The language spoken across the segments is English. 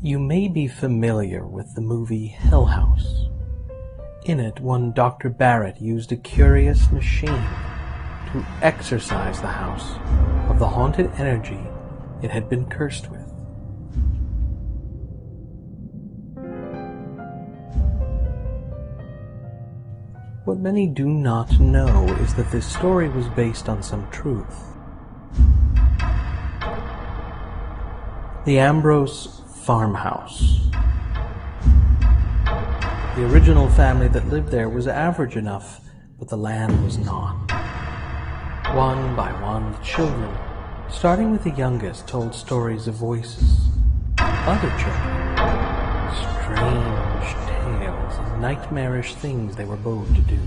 You may be familiar with the movie Hill House. In it, one Dr. Barrett used a curious machine to exorcise the house of the haunted energy it had been cursed with. What many do not know is that this story was based on some truth. The Ambrose farmhouse. The original family that lived there was average enough, but the land was not. One by one, the children, starting with the youngest, told stories of voices. Other children, strange tales and nightmarish things they were bold to do.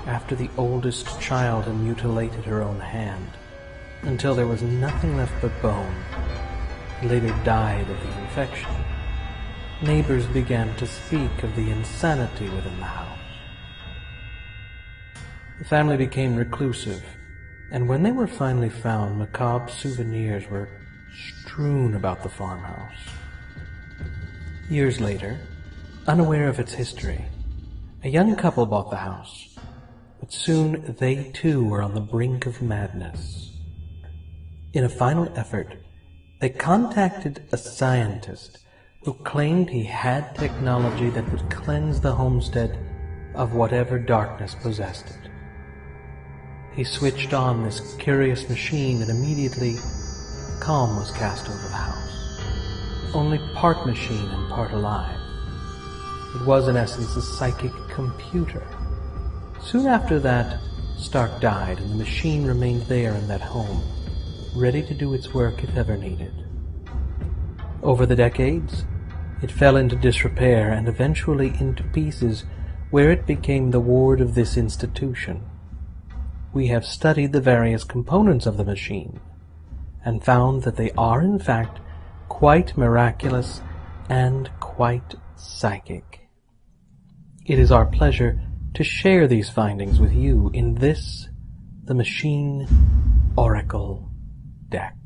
After the oldest child had mutilated her own hand, until there was nothing left but bone, and later died of the infection, neighbors began to speak of the insanity within the house. The family became reclusive, and when they were finally found, macabre souvenirs were strewn about the farmhouse. Years later, unaware of its history, a young couple bought the house, but soon they too were on the brink of madness. In a final effort, they contacted a scientist who claimed he had technology that would cleanse the homestead of whatever darkness possessed it. He switched on this curious machine, and immediately calm was cast over the house. Only part machine and part alive. It was in essence a psychic computer. Soon after that, Stark died, and the machine remained there in that home, ready to do its work if ever needed. Over the decades, it fell into disrepair and eventually into pieces, where it became the ward of this institution. We have studied the various components of the machine and found that they are in fact quite miraculous and quite psychic. It is our pleasure to share these findings with you in this, the Machine Oracle Deck.